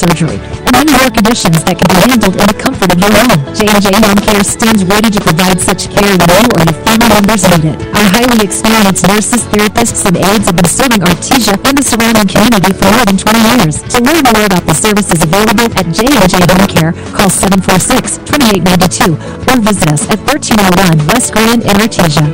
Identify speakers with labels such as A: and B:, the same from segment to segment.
A: surgery, and many more conditions that can be handled in the comfort of your home. J&J Home Care stands ready to provide such care when you or your family members need it. Our highly experienced nurses, therapists, and aides have been serving Artesia and the surrounding community for more than 20 years. To learn more about the services available at J&J Home Care, call 746-2892 or visit us at 1301 West Grand in Artesia.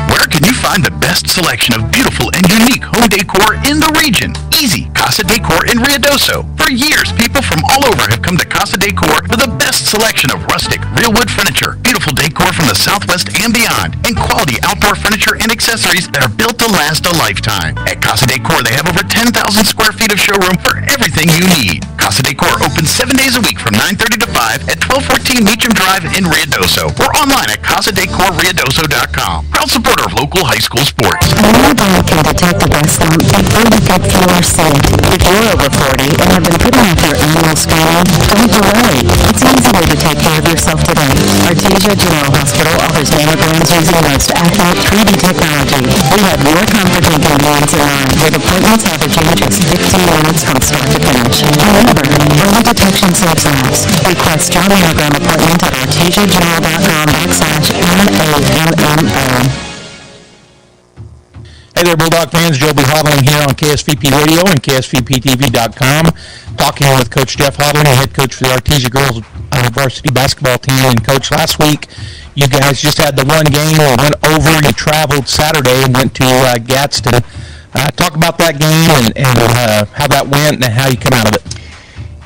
B: Where can you find the best selection of beautiful and unique home decor in the region? Easy, Casa Decor in Ruidoso. For years, people from all over have come to Casa Decor for the best selection of rustic, real wood furniture, beautiful decor from the Southwest and beyond, and quality outdoor furniture and accessories that are built to last a lifetime. At Casa Decor, they have over 10,000 square feet of showroom for everything you need. Casa Decor opens 7 days a week from 9:30 to 5 at 1214 Meacham Drive in Ruidoso or online at casadecorruidoso.com. Proud supporter of local high school sports.
C: A newborn can detect a breast lump before you can feel or see it. If you're over 40 and have been putting off your annual screening, don't delay. It's an easy way to take care of yourself today. Artesia General Hospital offers mammograms using the most accurate 3D technology. We have your comfort and convenience in mind, with appointments averaging just 15 minutes from start to finish. However, early detection saves lives. Request your mammogram appointment at artesiageneral.com/MAMMO.
D: Hey there, Bulldog fans. Joe B. Hodling here on KSVP Radio and KSVPTV.com, talking with Coach Jeff Hodling, head coach for the Artesia girls varsity basketball team. And, Coach, last week you guys just had the one game or went over. You traveled Saturday and went to Gadsden. Talk about that game and how that went and how you come out of it.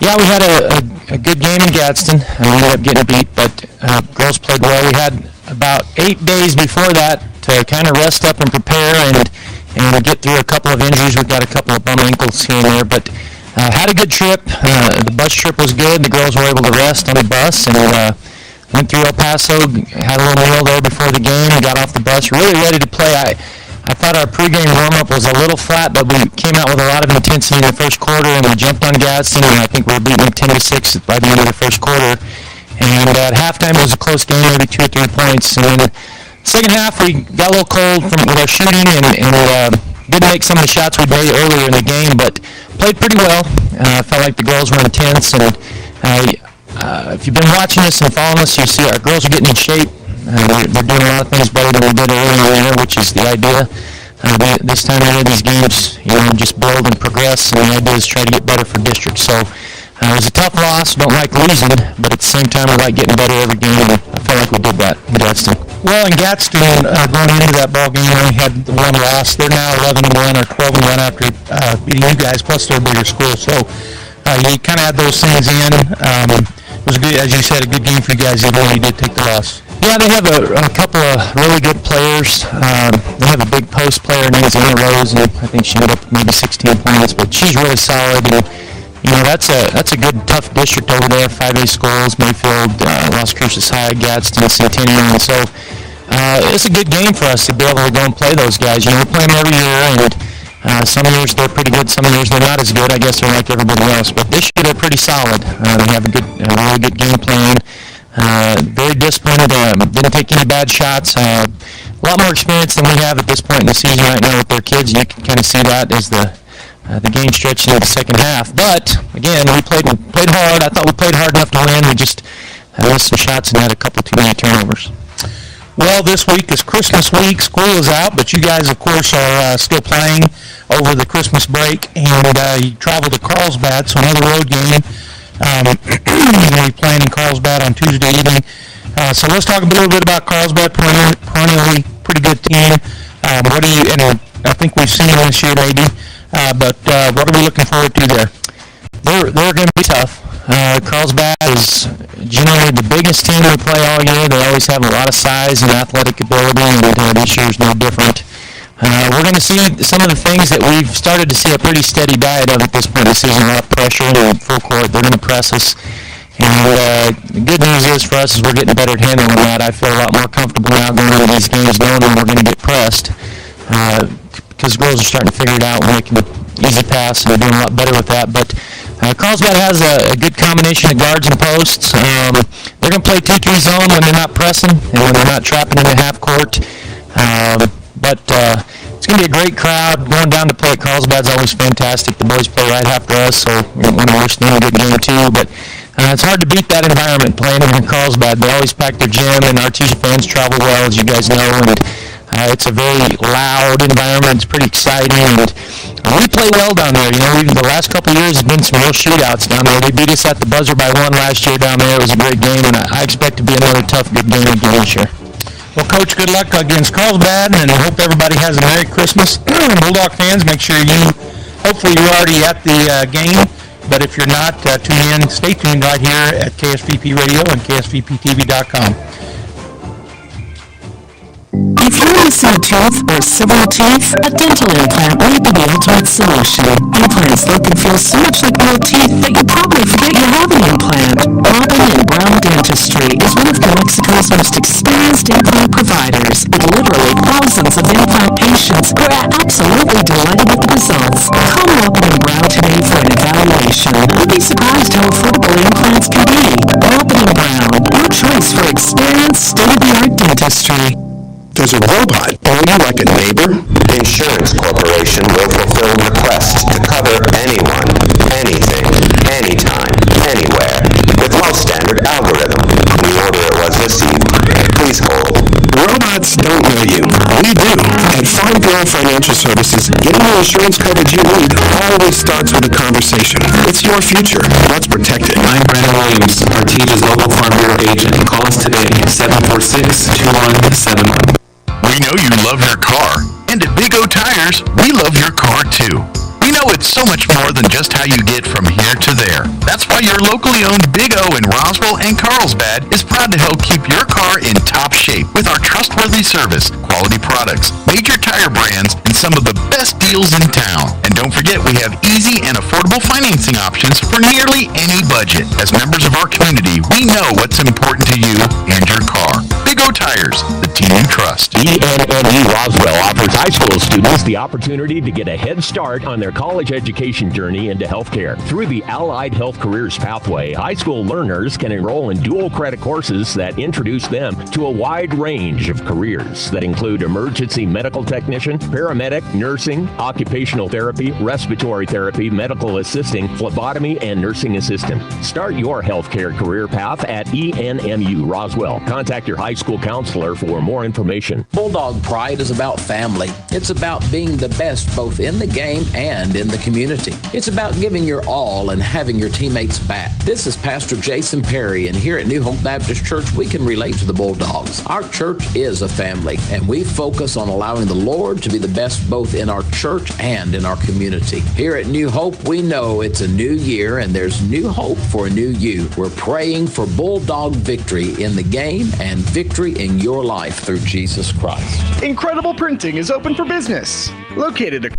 D: Yeah, we had a good game in Gadsden. We ended up getting beat, but girls played well. We had about 8 days before that to kind of rest up and prepare and get through a couple of injuries. We've got a couple of bum ankles here and there, but had a good trip. The bus trip was good. The girls were able to rest on the bus and went through El Paso, had a little meal there before the game, and got off the bus really ready to play. I thought our pregame warm-up was a little flat, but we came out with a lot of intensity in the first quarter, and we jumped on Gadsden, and I think we were beating them 10-6 by the end of the first quarter. And at halftime, it was a close game, maybe 2 or 3 points. And then second half, we got a little cold with our shooting and didn't make some of the shots we made earlier in the game, but played pretty well. Felt like the girls were intense. And if you've been watching us and following us, you see our girls are getting in shape. They're doing a lot of things better than we did earlier in the year, which is the idea. This time of year, these games, just build and progress, and the idea is try to get better for district. So it was a tough loss. Don't like losing, but at the same time, we like getting better every game, and I felt like we did that in Gadsden. Well, in Gadsden, going into that ball game, we only had one loss. They're now 11-1 or 12-1 after beating you guys, plus they're a bigger school. So you kind of had those things in. It was a good, as you said, a good game for you guys, even though you did take the loss. Yeah, they have a couple of really good players. They have a big post player named Anna Rose, and I think she ended up maybe 16 points, but she's really solid. And that's a good, tough district over there. 5A schools, Mayfield, Las Cruces High, Gadsden, Centennial, and so it's a good game for us to be able to go and play those guys. We play them every year, and some years they're pretty good, some years they're not as good. I guess they're like everybody else, but this year they're pretty solid. They have a really good game plan. Very disciplined, didn't take any bad shots. A lot more experience than we have at this point in the season right now with their kids. You can kind of see that as the game stretched into the second half. But again, we played hard. I thought we played hard enough to win. We just missed some shots and had a couple too many turnovers. Well, this week is Christmas week. School is out, but you guys, of course, are still playing over the Christmas break, and you travel to Carlsbad, so another road game. You're going to be playing in Carlsbad on Tuesday evening. So let's talk a little bit about Carlsbad, perennially pretty good team. What do you? And I think we've seen them this year, maybe. But what are we looking forward to there? They're going to be tough. Carlsbad is generally the biggest team we play all year. They always have a lot of size and athletic ability, and this year's no different. We're going to see some of the things that we've started to see a pretty steady diet of at this point in the season. A lot of pressure and full court. They're going to press us. And the good news is for us is we're getting better at handling that. I feel a lot more comfortable now going into these games knowing that we're going to get pressed because girls are starting to figure it out when they can easy pass, and they're doing a lot better with that. But Carlsbad has a good combination of guards and posts. They're going to play 2-3 zone when they're not pressing and when they're not trapping in the half court. But it's It's going to be a great crowd. Going down to play at Carlsbad is always fantastic. The boys play right after us, so we want to wish them a good game too. But it's hard to beat that environment playing in Carlsbad. They always pack their gym, and Artesia fans travel well, as you guys know. And it's a very loud environment. It's pretty exciting, and we play well down there. You know, even the last couple of years, there's been some real shootouts down there. They beat us at the buzzer by 1 last year down there. It was a great game, and I expect to be another tough, good game again this year. Well, Coach, good luck against Carlsbad, and I hope everybody has a Merry Christmas. Bulldog fans, make sure hopefully you're already at the game, but if you're not, tune in, stay tuned right here at KSVP Radio and KSVPTV.com.
C: If you're missing a tooth or several teeth, a dental implant may be the ultimate solution. Implants look and feel so much like real teeth that you probably forget you have an implant. Robin and Brown Dentistry is one of New Mexico's most experienced implant providers, with literally thousands of implant patients who are absolutely delighted with the results. Call Robin and Brown today for an evaluation. You'll be surprised how affordable implants can be. Robin and Brown, your choice for experienced, state-of-the-art dentistry.
E: Does a robot owe you like a neighbor?
F: Insurance Corporation will fulfill requests to cover anyone, anything, anytime, anywhere, with most standard algorithm. The order was received. Please hold.
E: Robots don't know you. We do. At Farm Bureau Financial Services, getting the insurance coverage you need always starts with a conversation. It's your future. Let's protect it.
G: I'm Brandon Williams, Artesia's local Farm Bureau agent. Call us today, 746-2171.
B: We know you love your car, and at Big O Tires, we love your car too. We know it's so much more than just how you get from here to there. That's why your locally owned Big O in Roswell and Carlsbad is proud to help keep your car in top shape with our trustworthy service, quality products, major tire brands, and some of the best deals in town. And don't forget, we have easy and affordable financing options for nearly any budget. As members of our community, we know what's important to you and your car. Big O Tires, the team you trust.
H: ENMU Roswell offers high school students the opportunity to get a head start on their college education journey into healthcare. Through the Allied Health Careers Pathway, high school learners can enroll in dual credit courses that introduce them to a wide range of careers that include emergency medical technician, paramedic, nursing, occupational therapy, respiratory therapy, medical assisting, phlebotomy, and nursing assistant. Start your healthcare career path at ENMU Roswell. Contact your high school counselor for more information.
I: Bulldog Pride is about family. It's about being the best both in the game and in the community. It's about giving your all and having your teammates back. This is Pastor Jason Perry, and here at New Hope Baptist Church, we can relate to the Bulldogs. Our church is a family, and we focus on allowing the Lord to be the best both in our church and in our community. Here at New Hope, we know it's a new year, and there's new hope for a new you. We're praying for Bulldog victory in the game and victory in your life through Jesus Christ.
J: Incredible Printing is open for business. Located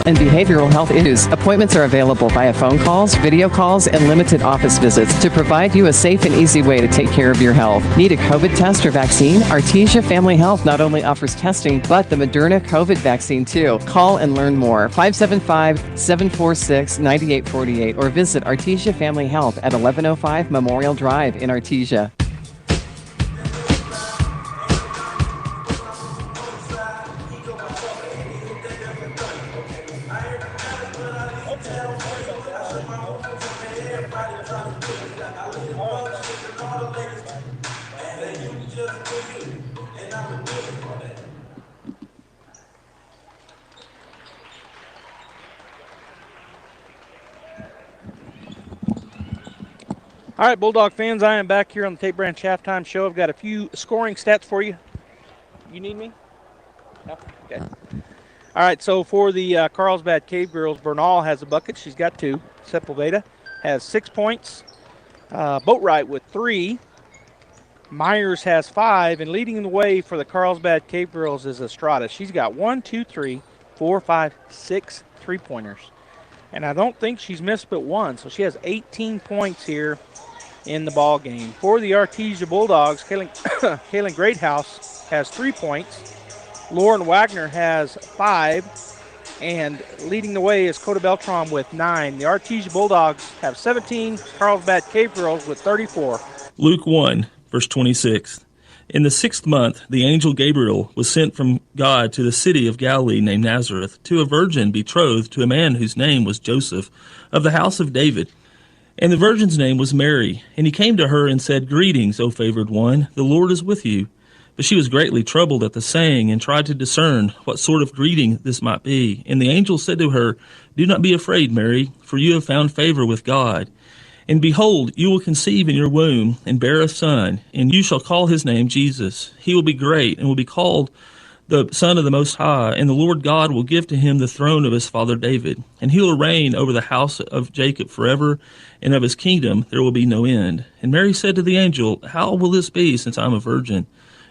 K: and behavioral health issues. Appointments are available via phone calls, video calls, and limited office visits to provide you a safe and easy way to take care of your health. Need a COVID test or vaccine? Artesia Family Health not only offers testing, but the Moderna COVID vaccine too. Call and learn more. 575-746-9848 or visit Artesia Family Health at 1105 Memorial Drive in Artesia.
L: All right, Bulldog fans, I am back here on the Tate Branch Halftime Show. I've got a few scoring stats for you. You need me? No? Okay. All right, so for the Carlsbad Cave Girls, Bernal has a bucket. She's got 2. Sepulveda has 6 points. Boatwright with 3. Myers has 5. And leading the way for the Carlsbad Cave Girls is Estrada. She's got 1, 2, 3, 4, 5, 6 three-pointers. And I don't think she's missed but 1, so she has 18 points here in the ball game. For the Artesia Bulldogs, Kaylin Greathouse has 3 points. Lauren Wagner has 5. And leading the way is Coda Beltran with 9. The Artesia Bulldogs have 17. Carlsbad Cave Girls with 34.
M: Luke 1, verse 26. In the 6th month, the angel Gabriel was sent from God to the city of Galilee named Nazareth, to a virgin betrothed to a man whose name was Joseph, of the house of David. And the virgin's name was Mary. And he came to her and said, Greetings, O favored one, the Lord is with you. But she was greatly troubled at the saying, and tried to discern what sort of greeting this might be. And the angel said to her, Do not be afraid, Mary, for you have found favor with God. And behold, you will conceive in your womb, and bear a son, and you shall call his name Jesus. He will be great, and will be called the Son of the Most High, and the Lord God will give to him the throne of his father David. And he will reign over the house of Jacob forever, and of his kingdom there will be no end. And Mary said to the angel, How will this be, since I am a virgin?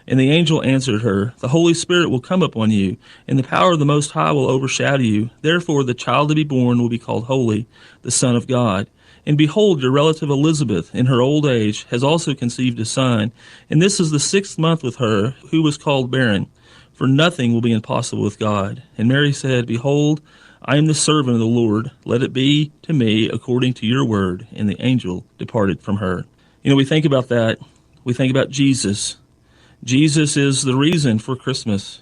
M: And the angel answered her, The Holy Spirit will come upon you, and the power of the Most High will overshadow you. Therefore the child to be born will be called Holy, the Son of God. And behold, your relative Elizabeth, in her old age, has also conceived a son, and this is the 6th month with her, who was called barren. For nothing will be impossible with God. And Mary said, Behold, I am the servant of the Lord. Let it be to me according to your word. And the angel departed from her. You know, we think about that. We think about Jesus. Jesus is the reason for Christmas.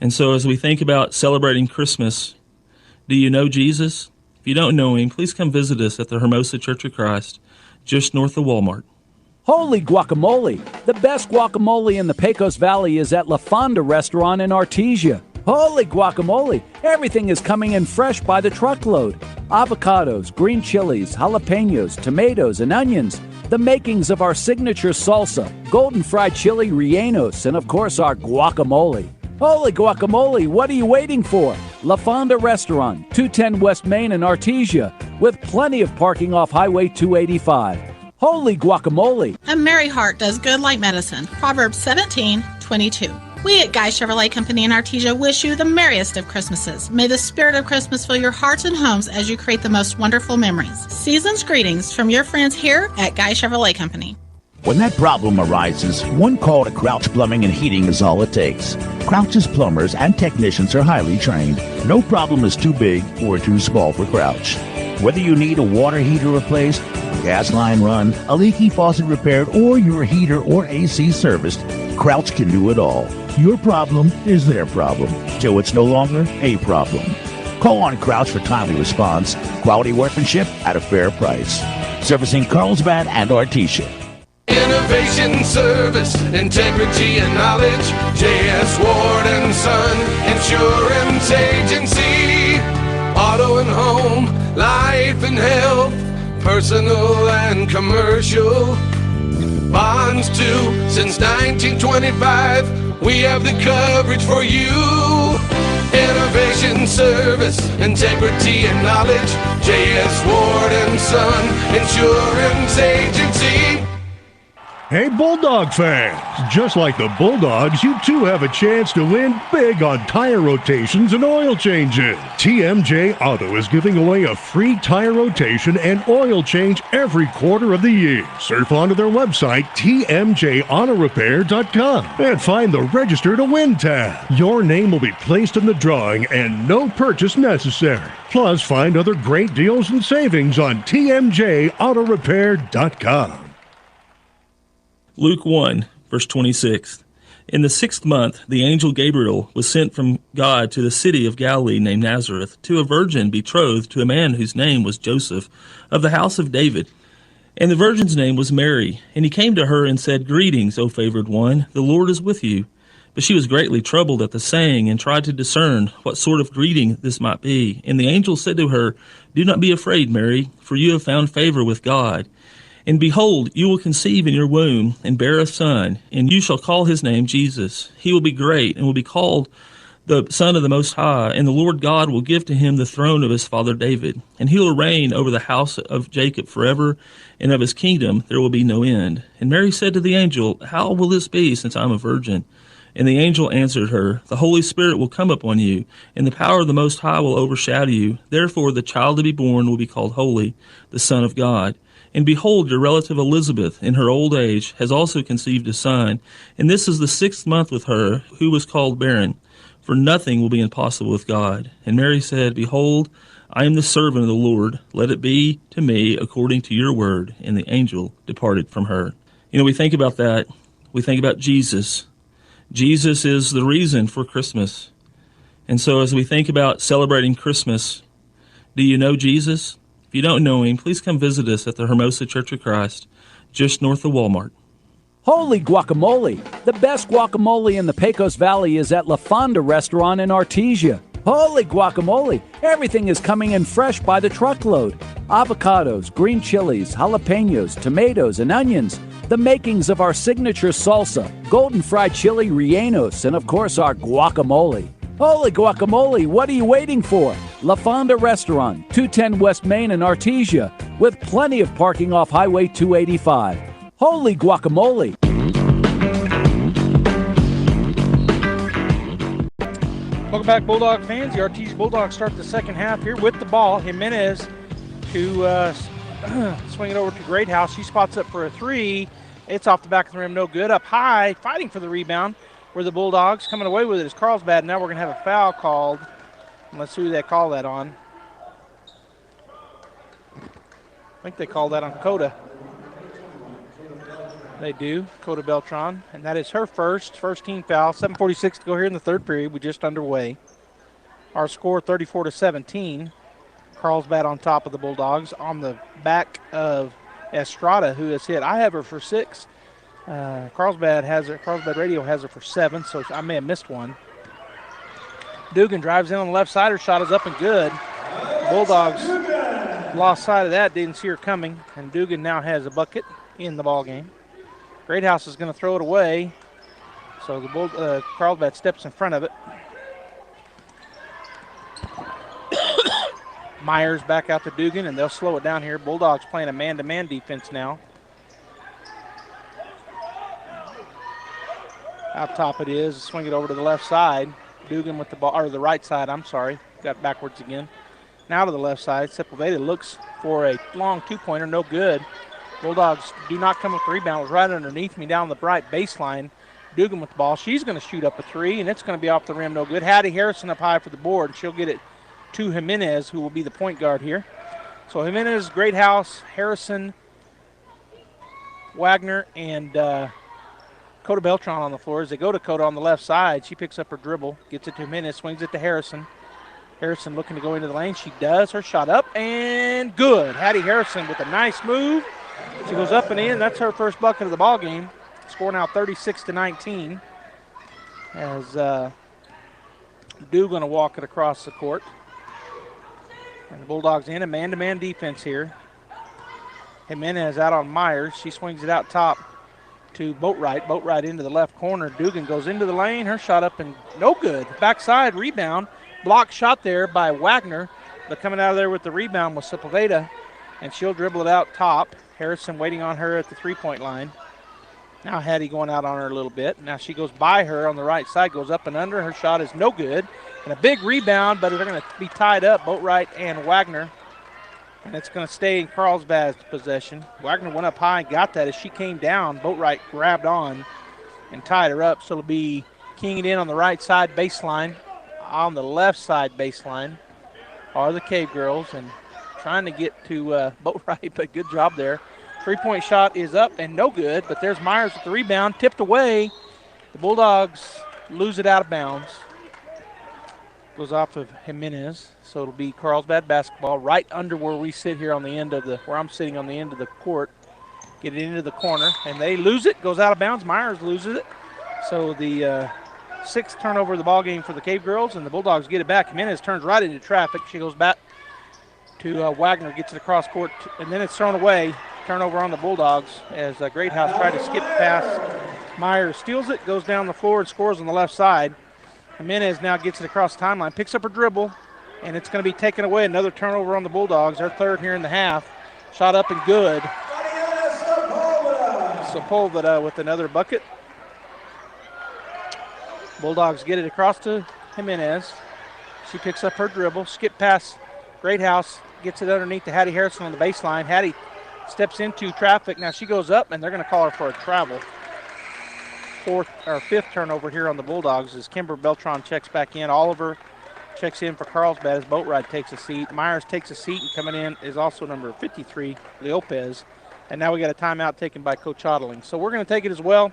M: And so as we think about celebrating Christmas, do you know Jesus? If you don't know him, please come visit us at the Hermosa Church of Christ, just north of Walmart.
N: Holy guacamole! The best guacamole in the Pecos Valley is at La Fonda Restaurant in Artesia. Holy guacamole! Everything is coming in fresh by the truckload. Avocados, green chilies, jalapenos, tomatoes, and onions. The makings of our signature salsa, golden fried chili rellenos, and of course our guacamole. Holy guacamole, what are you waiting for? La Fonda Restaurant, 210 West Main in Artesia, with plenty of parking off Highway 285. Holy guacamole!
O: A merry heart does good like medicine. Proverbs 17:22. We at Guy Chevrolet Company in Artesia wish you the merriest of Christmases. May the spirit of Christmas fill your hearts and homes as you create the most wonderful memories. Season's greetings from your friends here at Guy Chevrolet Company.
P: When that problem arises, one call to Crouch Plumbing and Heating is all it takes. Crouch's plumbers and technicians are highly trained. No problem is too big or too small for Crouch. Whether you need a water heater replaced, a gas line run, a leaky faucet repaired, or your heater or AC serviced, Crouch can do it all. Your problem is their problem, till it's no longer a problem. Call on Crouch for timely response, quality workmanship at a fair price. Servicing Carlsbad and Artesia.
Q: Innovation, service, integrity, and knowledge. J.S. Ward & Son Insurance Agency. Auto and home, life and health, personal and commercial. Bonds too, since 1925, we have the coverage for you. Innovation, service, integrity, and knowledge. J.S. Ward & Son Insurance Agency.
R: Hey, Bulldog fans! Just like the Bulldogs, you too have a chance to win big on tire rotations and oil changes. TMJ Auto is giving away a free tire rotation and oil change every quarter of the year. Surf onto their website, tmjautorepair.com, and find the Register to Win tab. Your name will be placed in the drawing and no purchase necessary. Plus, find other great deals and savings on tmjautorepair.com.
M: Luke 1, verse 26. In the 6th month, the angel Gabriel was sent from God to the city of Galilee named Nazareth, to a virgin betrothed to a man whose name was Joseph, of the house of David. And the virgin's name was Mary. And he came to her and said, Greetings, O favored one, the Lord is with you. But she was greatly troubled at the saying, and tried to discern what sort of greeting this might be. And the angel said to her, Do not be afraid, Mary, for you have found favor with God. And behold, you will conceive in your womb, and bear a son, and you shall call his name Jesus. He will be great, and will be called the Son of the Most High, and the Lord God will give to him the throne of his father David. And he will reign over the house of Jacob forever, and of his kingdom there will be no end. And Mary said to the angel, How will this be, since I am a virgin? And the angel answered her, The Holy Spirit will come upon you, and the power of the Most High will overshadow you. Therefore the child to be born will be called Holy, the Son of God. And behold, your relative Elizabeth, in her old age, has also conceived a son, and this is the 6th month with her, who was called barren. For nothing will be impossible with God. And Mary said, Behold, I am the servant of the Lord. Let it be to me according to your word. And the angel departed from her. You know, we think about that. We think about Jesus. Jesus is the reason for Christmas. And so as we think about celebrating Christmas, do you know Jesus? If you don't know him, please come visit us at the Hermosa Church of Christ, just north of Walmart.
N: Holy guacamole! The best guacamole in the Pecos Valley is at La Fonda Restaurant in Artesia. Holy guacamole! Everything is coming in fresh by the truckload. Avocados, green chilies, jalapenos, tomatoes, and onions. The makings of our signature salsa, golden fried chili rellenos, and of course our guacamole. Holy guacamole, what are you waiting for? La Fonda Restaurant, 210 West Main in Artesia, with plenty of parking off Highway 285. Holy guacamole!
L: Welcome back, Bulldog fans. The Artesia Bulldogs start the second half here with the ball. Jimenez to swing it over to Greathouse. She spots up for a three. It's off the back of the rim, no good. Up high, fighting for the rebound were the Bulldogs. Coming away with it is Carlsbad. Now we're going to have a foul called. Let's see who they call that on. I think they called that on Coda. They do, Coda Beltran. And that is her first team foul. 7:46 to go here in the third period. We're just underway. Our score 34-17. Carlsbad on top of the Bulldogs on the back of Estrada, who has hit. I have her for 6. Carlsbad Radio has her for 7, so I may have missed one. Dugan drives in on the left side. Her shot is up and good. Bulldogs lost sight of that, didn't see her coming, and Dugan now has a bucket in the ball game. Greathouse is going to throw it away, so the Carlsbad steps in front of it. Myers back out to Dugan, and they'll slow it down here. Bulldogs playing a man-to-man defense now. Out top it is. Swing it over to the left side. Dugan with the ball, or the right side, I'm sorry. Got backwards again. Now to the left side. Sepulveda looks for a long two-pointer, no good. Bulldogs do not come with the rebound. It was right underneath me down the right baseline. Dugan with the ball. She's going to shoot up a three, and it's going to be off the rim, no good. Hattie Harrison up high for the board. She'll get it to Jimenez, who will be the point guard here. So Jimenez, Greathouse, Harrison, Wagner, and Coda Beltran on the floor. As they go to Coda on the left side, she picks up her dribble, gets it to Jimenez, swings it to Harrison. Harrison looking to go into the lane. She does. Her shot up and good. Hattie Harrison with a nice move. She goes up and in. That's her first bucket of the ball game. Score now 36-19. As Dugan to walk it across the court. And the Bulldogs in a man-to-man defense here. Jimenez out on Myers. She swings it out top to Boatwright. Boatwright into the left corner. Dugan goes into the lane. Her shot up and no good. Backside rebound. Block shot there by Wagner. But coming out of there with the rebound was Sepulveda. And she'll dribble it out top. Harrison waiting on her at the three-point line. Now Hattie going out on her a little bit. Now she goes by her on the right side, goes up and under. Her shot is no good. And a big rebound, but they're going to be tied up, Boatwright and Wagner. And it's going to stay in Carlsbad's possession. Wagner went up high and got that. As she came down, Boatwright grabbed on and tied her up. So it'll be keying it in on the right side baseline. On the left side baseline are the Cave Girls, and trying to get to Boatwright, but good job there. Three-point shot is up and no good, but there's Myers with the rebound, tipped away. The Bulldogs lose it out of bounds. Goes off of Jimenez, so it'll be Carlsbad basketball right under where we sit here on the end of where I'm sitting on the end of the court. Get it into the corner, and they lose it, goes out of bounds. Myers loses it. So the sixth turnover of the ball game for the Cave Girls, and the Bulldogs get it back. Jimenez turns right into traffic. She goes back to Wagner, gets it across court, and then it's thrown away. Turnover on the Bulldogs as Greathouse tried to skip past Myers. Steals it, goes down the floor, and scores on the left side. Jimenez now gets it across the timeline, picks up her dribble, and it's going to be taken away. Another turnover on the Bulldogs, their third here in the half. Shot up and good. Sepulveda with another bucket. Bulldogs get it across to Jimenez. She picks up her dribble, skip past Greathouse, gets it underneath to Hattie Harrison on the baseline. Hattie steps into traffic. Now she goes up, and they're going to call her for a travel. Fifth turnover here on the Bulldogs as Kimber Beltran checks back in. Oliver checks in for Carlsbad as Boatwright takes a seat. Myers takes a seat, and coming in is also number 53, Lopez. And now we got a timeout taken by Coach Otterling. So we're going to take it as well.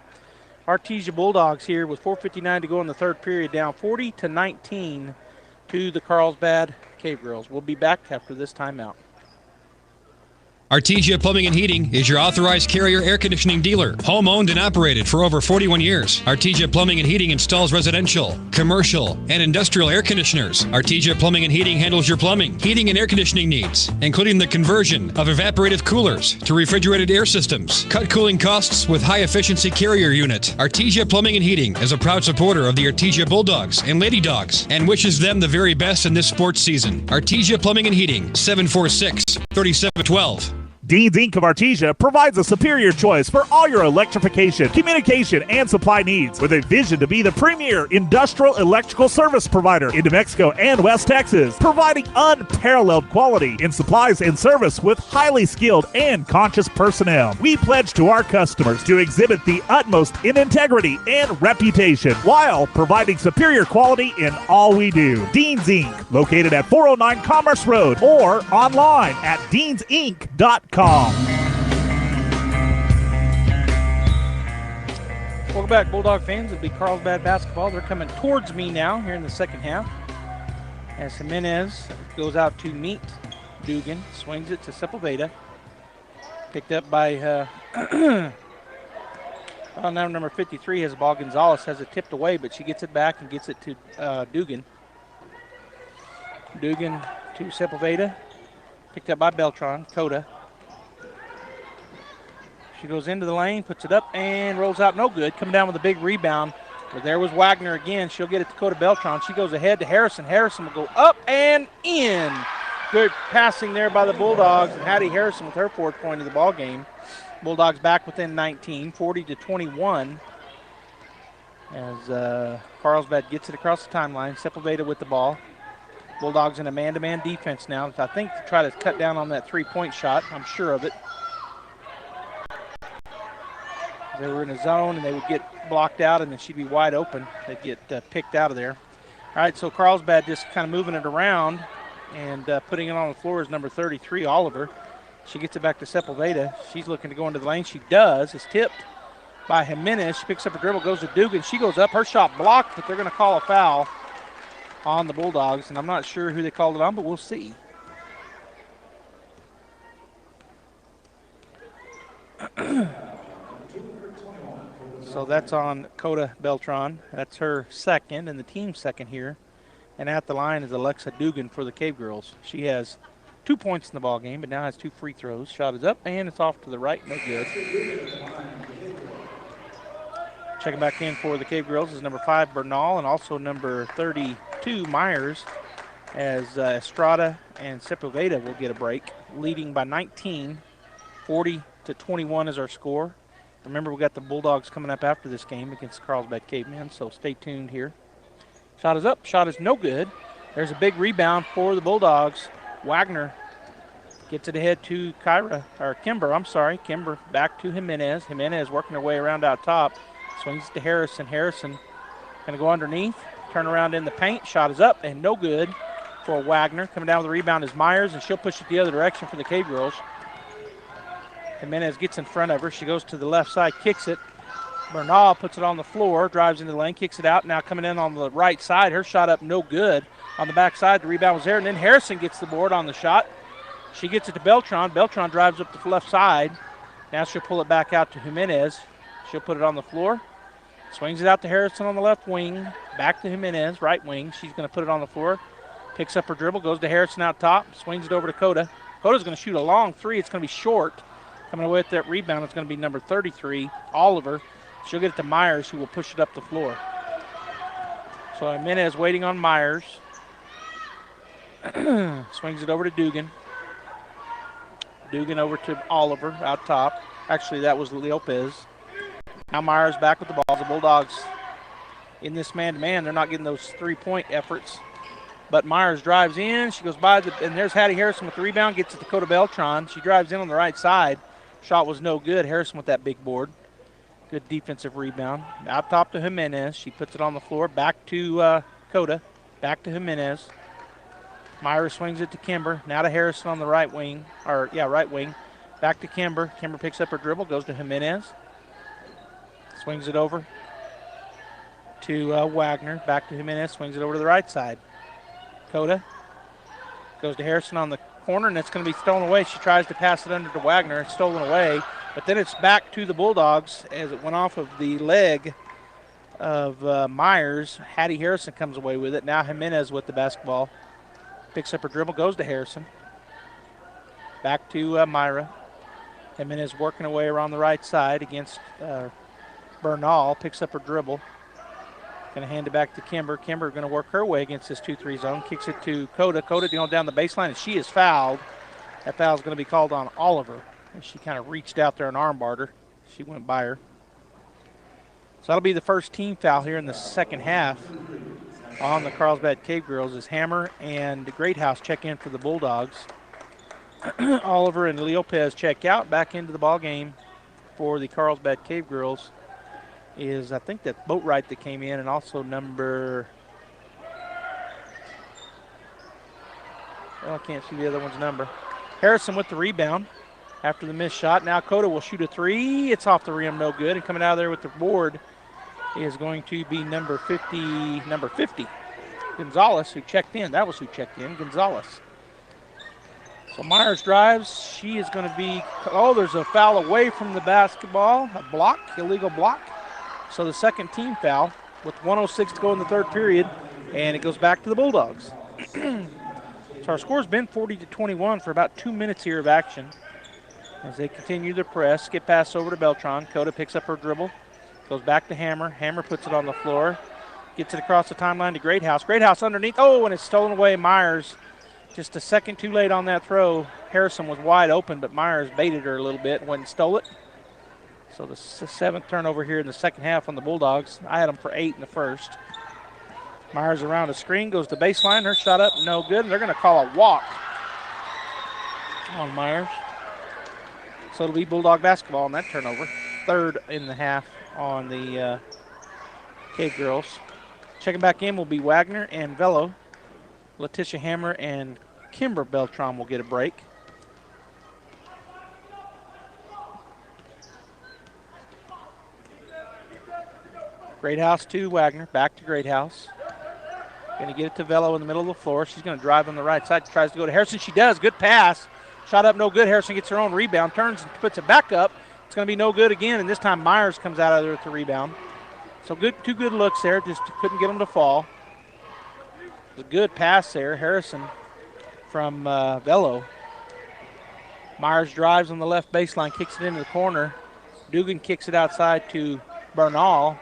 L: Artesia Bulldogs here with 4:59 to go in the third period, down 40-19 to the Carlsbad Cave Girls. We'll be back after this timeout.
S: Artesia Plumbing and Heating is your authorized Carrier air conditioning dealer, home owned and operated for over 41 years. Artesia Plumbing and Heating installs residential, commercial, and industrial air conditioners. Artesia Plumbing and Heating handles your plumbing, heating, and air conditioning needs, including the conversion of evaporative coolers to refrigerated air systems. Cut cooling costs with high-efficiency Carrier unit. Artesia Plumbing and Heating is a proud supporter of the Artesia Bulldogs and Lady Dogs and wishes them the very best in this sports season. Artesia Plumbing and Heating, 746-3712.
T: Dean's Inc. of Artesia provides a superior choice for all your electrification, communication, and supply needs with a vision to be the premier industrial electrical service provider in New Mexico and West Texas, providing unparalleled quality in supplies and service with highly skilled and conscious personnel. We pledge to our customers to exhibit the utmost in integrity and reputation while providing superior quality in all we do. Dean's Inc., located at 409 Commerce Road or online at deansinc.com.
L: Welcome back, Bulldog fans. It'll be Carlsbad basketball. They're coming towards me now here in the second half. As Jimenez goes out to meet Dugan, swings it to Sepulveda. Picked up by now number 53 has the ball. Gonzalez has it tipped away, but she gets it back and gets it to Dugan. Dugan to Sepulveda. Picked up by Beltran. Coda. She goes into the lane, puts it up, and rolls out no good. Coming down with a big rebound. But there was Wagner again. She'll get it to Coda Beltran. She goes ahead to Harrison. Harrison will go up and in. Good passing there by the Bulldogs. And Hattie Harrison with her fourth point of the ball game. Bulldogs back within 19, 40-21. As Carlsbad gets it across the timeline. Sepulveda with the ball. Bulldogs in a man-to-man defense now. I think to try to cut down on that three-point shot. I'm sure of it. They were in a zone, and they would get blocked out, and then she'd be wide open. They'd get picked out of there. All right, so Carlsbad just kind of moving it around and putting it on the floor is number 33, Oliver. She gets it back to Sepulveda. She's looking to go into the lane. She does. It's tipped by Jimenez. She picks up a dribble, goes to Dugan. She goes up. Her shot blocked, but they're going to call a foul on the Bulldogs, and I'm not sure who they called it on, but we'll see. So that's on Coda Beltran. That's her second and the team's second here. And at the line is Alexa Dugan for the Cave Girls. She has 2 points in the ball game, but now has 2 free throws. Shot is up, and it's off to the right. No good. Checking back in for the Cave Girls is number 5, Bernal, and also number 32, Myers, as Estrada and Sepulveda will get a break. Leading by 19, 40-21 is our score. Remember, we got the Bulldogs coming up after this game against Carlsbad Cavemen, so stay tuned here. Shot is up. Shot is no good. There's a big rebound for the Bulldogs. Wagner gets it ahead to Kimber. Kimber back to Jimenez. Jimenez working her way around out top. Swings to Harrison. Harrison going to go underneath. Turn around in the paint. Shot is up and no good for Wagner. Coming down with the rebound is Myers, and she'll push it the other direction for the Cave Girls. Jimenez gets in front of her. She goes to the left side, kicks it. Bernal puts it on the floor, drives into the lane, kicks it out. Now coming in on the right side. Her shot up no good. On the back side, the rebound was there, and then Harrison gets the board on the shot. She gets it to Beltran. Beltran drives up the left side. Now she'll pull it back out to Jimenez. She'll put it on the floor. Swings it out to Harrison on the left wing. Back to Jimenez, right wing. She's going to put it on the floor. Picks up her dribble, goes to Harrison out top. Swings it over to Coda. Coda's going to shoot a long three. It's going to be short. Coming away with that rebound, it's going to be number 33, Oliver. She'll get it to Myers, who will push it up the floor. So Jimenez waiting on Myers. Swings it over to Dugan. Dugan over to Oliver out top. Actually, that was Lopez. Now Myers back with the ball. The Bulldogs in this man-to-man, they're not getting those three-point efforts. But Myers drives in. She goes by, and there's Hattie Harrison with the rebound. Gets it to Coda Beltran. She drives in on the right side. Shot was no good. Harrison with that big board. Good defensive rebound. Out top to Jimenez. She puts it on the floor. Back to Coda. Back to Jimenez. Myers swings it to Kimber. Now to Harrison on the right wing. Right wing. Back to Kimber. Kimber picks up her dribble. Goes to Jimenez. Swings it over to Wagner. Back to Jimenez. Swings it over to the right side. Coda goes to Harrison on the corner, and it's going to be stolen away. She tries to pass it under to Wagner. It's stolen away. But then it's back to the Bulldogs as it went off of the leg of Myers. Hattie Harrison comes away with it. Now Jimenez with the basketball. Picks up her dribble, goes to Harrison. Back to Myra. Jimenez working away around the right side against Bernal. Picks up her dribble. Going to hand it back to Kimber. Kimber going to work her way against this 2-3 zone. Kicks it to Coda. Coda going down the baseline, and she is fouled. That foul is going to be called on Oliver. She kind of reached out there and armbarred her. She went by her. So that'll be the first team foul here in the second half on the Carlsbad Cave Girls as Hammer and Great House check in for the Bulldogs. Oliver and Lopez check out. Back into the ball game for the Carlsbad Cave Girls is, I think, that Boatwright that came in, and also number, I can't see the other one's number. Harrison with the rebound after the missed shot. Now Coda will shoot a three. It's off the rim, no good. And coming out of there with the board is going to be number 50, Gonzalez, who checked in. That was who checked in, Gonzalez. So Myers drives. She is going to be, there's a foul away from the basketball, a block, illegal block. So the second team foul with 1:06 to go in the third period, and it goes back to the Bulldogs. So our score's been 40-21 for about 2 minutes here of action as they continue their press. Skip pass over to Beltran. Coda picks up her dribble, goes back to Hammer. Hammer puts it on the floor, gets it across the timeline to Great House. Great House underneath. And it's stolen away. Myers just a second too late on that throw. Harrison was wide open, but Myers baited her a little bit and went and stole it. So the seventh turnover here in the second half on the Bulldogs. I had them for 8 in the first. Myers around a screen, goes to baseline. Her shot up, no good. And they're going to call a walk on Myers. So it'll be Bulldog basketball on that turnover. Third in the half on the Cave Girls. Checking back in will be Wagner and Velo. Letitia Hammer and Kimber Beltran will get a break. Great House to Wagner, back to Great House. Going to get it to Velo in the middle of the floor. She's going to drive on the right side, tries to go to Harrison. She does, good pass. Shot up, no good. Harrison gets her own rebound, turns and puts it back up. It's going to be no good again, and this time Myers comes out of there with the rebound. So two good looks there, just couldn't get them to fall. It was a good pass there, Harrison from Velo. Myers drives on the left baseline, kicks it into the corner. Dugan kicks it outside to Bernal.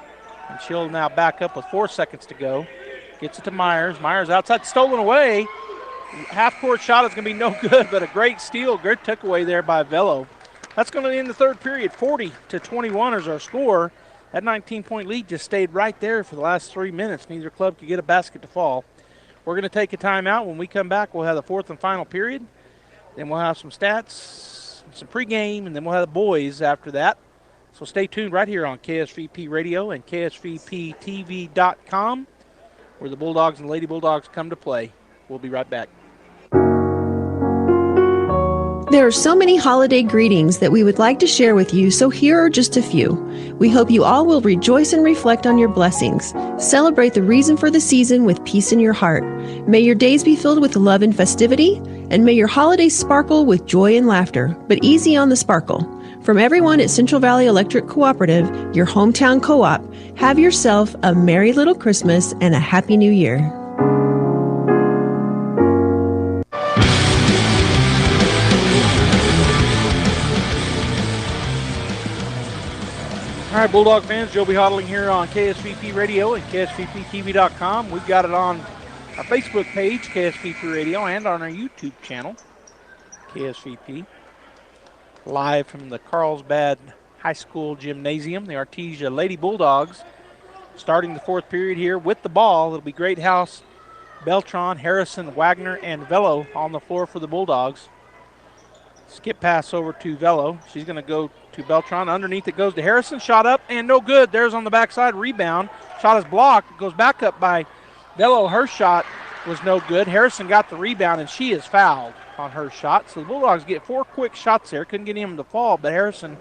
L: And she'll now back up with 4 seconds to go. Gets it to Myers. Myers outside, stolen away. Half-court shot is going to be no good, but a great steal, good takeaway there by Velo. That's going to end the third period. 40-21 is our score. That 19-point lead just stayed right there for the last 3 minutes. Neither club could get a basket to fall. We're going to take a timeout. When we come back, we'll have the fourth and final period. Then we'll have some stats, some pregame, and then we'll have the boys after that. So stay tuned right here on KSVP Radio and KSVPTV.com, where the Bulldogs and Lady Bulldogs come to play. We'll be right back.
U: There are so many holiday greetings that we would like to share with you, so here are just a few. We hope you all will rejoice and reflect on your blessings. Celebrate the reason for the season with peace in your heart. May your days be filled with love and festivity, and may your holidays sparkle with joy and laughter, but easy on the sparkle. From everyone at Central Valley Electric Cooperative, your hometown co-op, have yourself a Merry Little Christmas and a Happy New Year.
L: All right, Bulldog fans, Joby Hodling here on KSVP Radio and KSVPTV.com. We've got it on our Facebook page, KSVP Radio, and on our YouTube channel, KSVP. Live from the Carlsbad High School Gymnasium, the Artesia Lady Bulldogs. Starting the fourth period here with the ball. It'll be Greathouse, Beltran, Harrison, Wagner, and Velo on the floor for the Bulldogs. Skip pass over to Velo. She's going to go to Beltran. Underneath it goes to Harrison. Shot up and no good. There's on the backside. Rebound. Shot is blocked. It goes back up by Velo. Her shot was no good. Harrison got the rebound and she is fouled on her shot. So the Bulldogs get 4 quick shots there. Couldn't get him to fall, but Harrison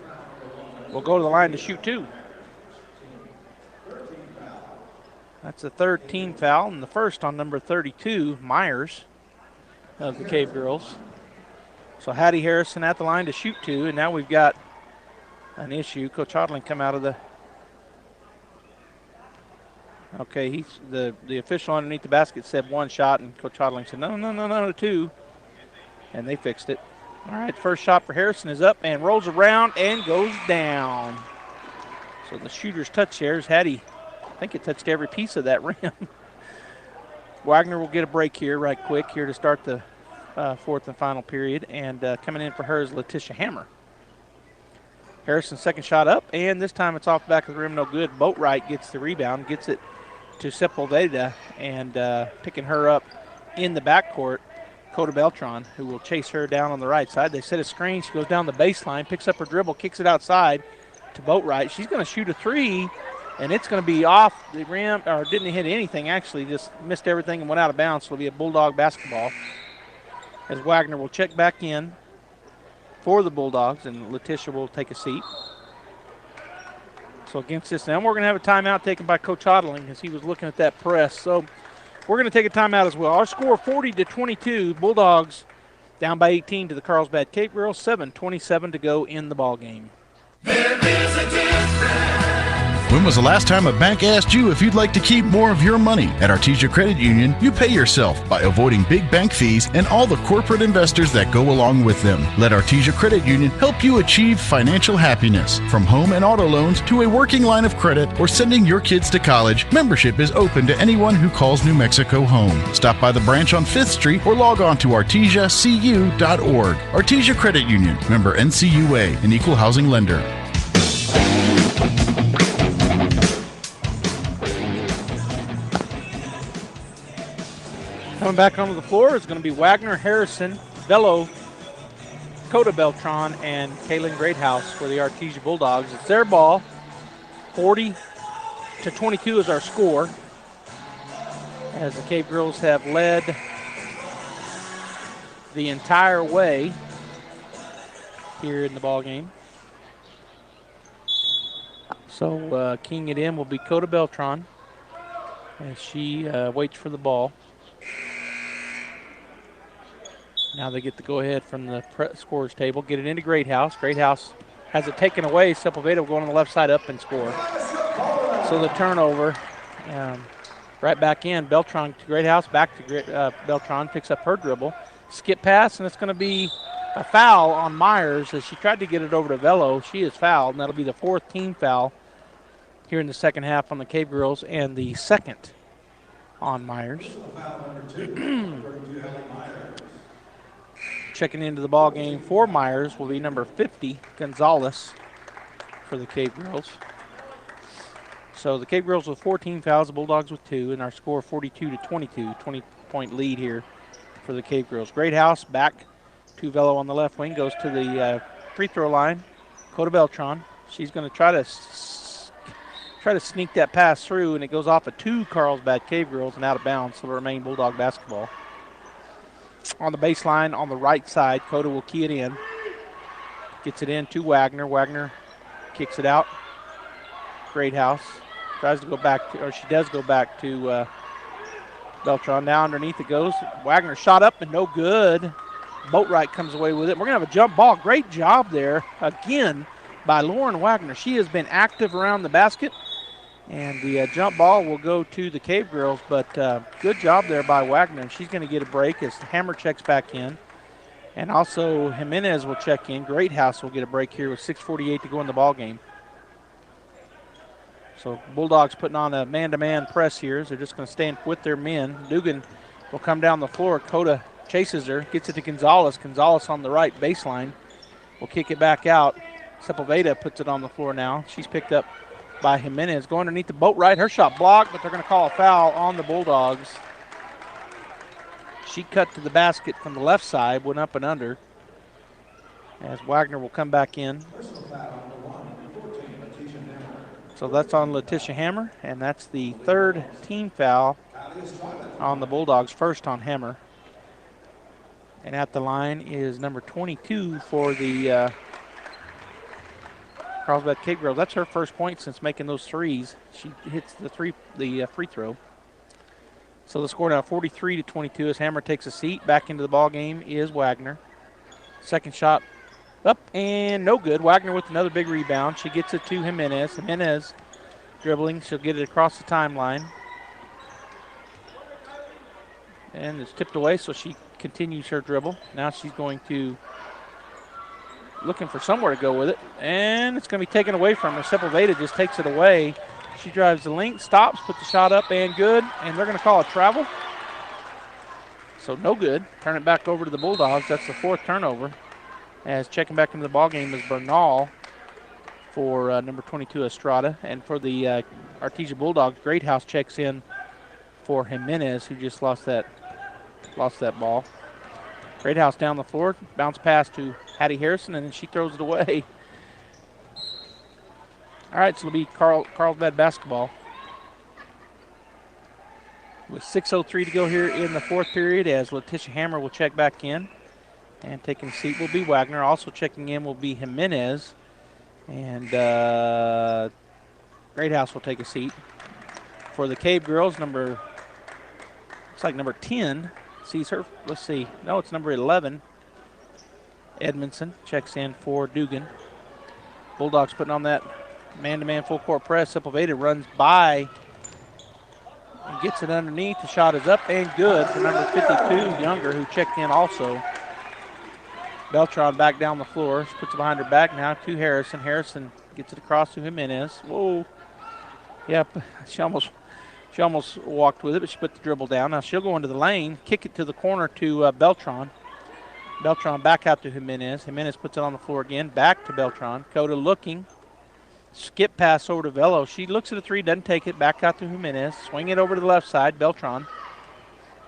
L: will go to the line to shoot 2. That's the third team foul and the first on number 32, Myers of the Cave Girls. So Hattie Harrison at the line to shoot 2, and now we've got an issue. Coach Hodling come out of the. Okay, he's the official underneath the basket said 1 shot, and Coach Hodling said no, 2, and they fixed it. All right, first shot for Harrison is up and rolls around and goes down. So the shooter's touch there is Hattie. I think it touched every piece of that rim. Wagner will get a break here right quick here to start the fourth and final period, and coming in for her is Letitia Hammer. Harrison's second shot up, and this time it's off the back of the rim, no good. Boatwright gets the rebound, gets it to Sepulveda, and picking her up in the backcourt, Coda Beltran, who will chase her down on the right side. They set a screen. She goes down the baseline, picks up her dribble, kicks it outside to Boatwright. She's going to shoot a 3, and it's going to be off the rim, or didn't hit anything, actually, just missed everything and went out of bounds. So it'll be a Bulldog basketball, as Wagner will check back in for the Bulldogs, and Letitia will take a seat. So against this, now we're going to have a timeout taken by Coach Hodling as he was looking at that press. So we're going to take a timeout as well. Our score 40-22, Bulldogs down by 18 to the Carlsbad Cape Girls, 7:27 to go in the ball game.
B: When was the last time a bank asked you if you'd like to keep more of your money? At Artesia Credit Union, you pay yourself by avoiding big bank fees and all the corporate investors that go along with them. Let Artesia Credit Union help you achieve financial happiness. From home and auto loans to a working line of credit or sending your kids to college, membership is open to anyone who calls New Mexico home. Stop by the branch on 5th Street or log on to artesiacu.org. Artesia Credit Union, member NCUA, an equal housing lender.
L: Coming back onto the floor is going to be Wagner, Harrison, Velo, Coda Beltran, and Kaylin Greathouse for the Artesia Bulldogs. It's their ball. 40-22 is our score, as the Cape Girls have led the entire way here in the ball game. So keying it in will be Coda Beltran as she waits for the ball. Now they get the go-ahead from the scorers table. Get it into Greathouse. Greathouse has it taken away. Sepulveda will go on the left side up and score. So the turnover right back in. Beltran to Greathouse. Back to Beltran. Picks up her dribble. Skip pass, and it's going to be a foul on Myers as she tried to get it over to Velo. She is fouled, and that'll be the 4th team foul here in the second half on the Cave Girls, and the second on Myers. checking into the ball game for Myers will be number 50, Gonzalez, for the Cave Girls. So the Cave Girls with 14 fouls, the Bulldogs with 2, and our score 42-22, 20-point lead here for the Cave Girls. Greathouse back to Velo on the left wing, goes to the free throw line. Coda Beltran, she's going to try to sneak that pass through, and it goes off of 2 Carlsbad Cave Girls and out of bounds, so it'll remain Bulldog basketball. On the baseline on the right side, Coda will key it in. Gets it in to Wagner. Wagner kicks it out. Greathouse tries to go back, she does go back to Beltran. Now underneath it goes. Wagner shot up and no good. Boatwright comes away with it. We're going to have a jump ball. Great job there again by Lauren Wagner. She has been active around the basket. And the jump ball will go to the Cave Girls, but good job there by Wagner. She's going to get a break as Hammer checks back in. And also Jimenez will check in. Greathouse will get a break here with 6:48 to go in the ball game. So Bulldogs putting on a man-to-man press here. They're just going to stand with their men. Dugan will come down the floor. Coda chases her, gets it to Gonzalez. Gonzalez on the right baseline will kick it back out. Sepulveda puts it on the floor now. She's picked up by Jimenez. Going underneath the Boatwright. Her shot blocked, but they're going to call a foul on the Bulldogs. She cut to the basket from the left side, went up and under. As Wagner will come back in. So that's on Letitia Hammer, and that's the 3rd team foul on the Bulldogs, first on Hammer. And at the line is number 22 for the Carlsbad Cave Girls. That's her first point since making those threes. She hits the free throw. So the score now 43-22 as Hammer takes a seat. Back into the ball game is Wagner. Second shot up and no good. Wagner with another big rebound. She gets it to Jimenez. Jimenez dribbling. She'll get it across the timeline. And it's tipped away, so she continues her dribble. Now she's going to looking for somewhere to go with it, and it's going to be taken away from her. Sepulveda just takes it away. She drives the length, stops, puts the shot up, and good, and they're going to call a travel. So no good. Turn it back over to the Bulldogs. That's the 4th turnover. As checking back into the ballgame is Bernal for number 22, Estrada, and for the Artesia Bulldogs, Greathouse checks in for Jimenez, who just lost that ball. Greathouse down the floor, bounce pass to Hattie Harrison, and then she throws it away. All right, so it'll be Carlsbad basketball. With 6:03 to go here in the 4th period, as Letitia Hammer will check back in. And taking a seat will be Wagner. Also checking in will be Jimenez. And Greathouse will take a seat. For the Cave Girls, looks like number 10 sees her. Let's see. No, it's number 11. Edmondson checks in for Dugan. Bulldogs putting on that man-to-man full-court press. Sepulveda runs by and gets it underneath. The shot is up and good for number 52, Younger, who checked in also. Beltran back down the floor. She puts it behind her back now to Harrison. Harrison gets it across to Jimenez. Whoa. Yep, she almost walked with it, but she put the dribble down. Now she'll go into the lane, kick it to the corner to Beltran. Beltran back out to Jimenez. Jimenez puts it on the floor again, back to Beltran. Coda looking. Skip pass over to Velo. She looks at the three, doesn't take it. Back out to Jimenez. Swing it over to the left side, Beltran.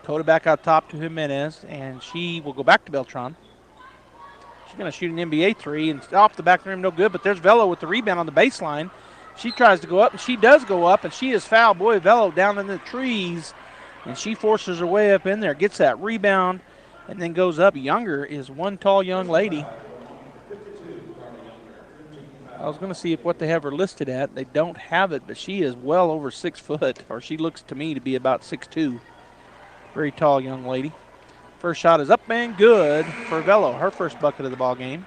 L: Coda back out top to Jimenez, and she will go back to Beltran. She's going to shoot an NBA three, and off the back of the rim, no good. But there's Velo with the rebound on the baseline. She tries to go up, and she does go up, and she is fouled. Boy, Velo down in the trees, and she forces her way up in there, gets that rebound, and then goes up. Younger is one tall young lady. I was going to see what they have her listed at. They don't have it, but she is well over 6 foot, or she looks to me to be about 6'2". Very tall young lady. First shot is up and good for Velo, her first bucket of the ball game.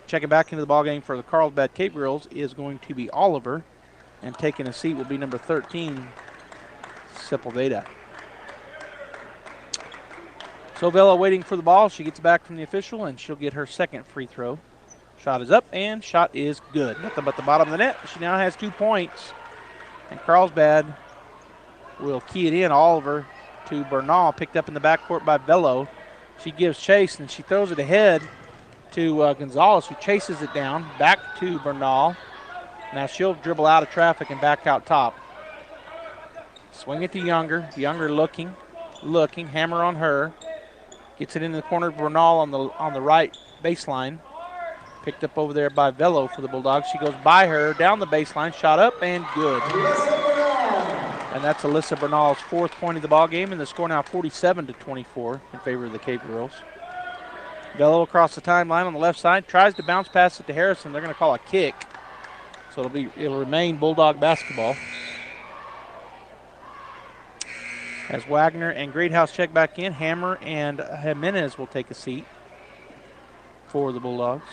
L: Checking back into the ball game for the Carlsbad Cape Girls is going to be Oliver, and taking a seat will be number 13, Sepulveda. So Velo waiting for the ball. She gets back from the official, and she'll get her second free throw. Shot is up, and shot is good. Nothing but the bottom of the net. She now has 2 points, and Carlsbad will key it in. Oliver to Bernal, picked up in the backcourt by Velo. She gives chase, and she throws it ahead to Gonzalez, who chases it down. Back to Bernal. Now she'll dribble out of traffic and back out top. Swing it to Younger. Younger looking. Hammer on her. Gets it into the corner of Bernal on the right baseline. Picked up over there by Velo for the Bulldogs. She goes by her, down the baseline, shot up, and good. And that's Alyssa Bernal's 4th point of the ball game, and the score now 47-24 in favor of the Cave Girls. Velo across the timeline on the left side, tries to bounce pass it to Harrison. They're going to call a kick, so it'll remain Bulldog basketball. As Wagner and Greathouse check back in, Hammer and Jimenez will take a seat for the Bulldogs.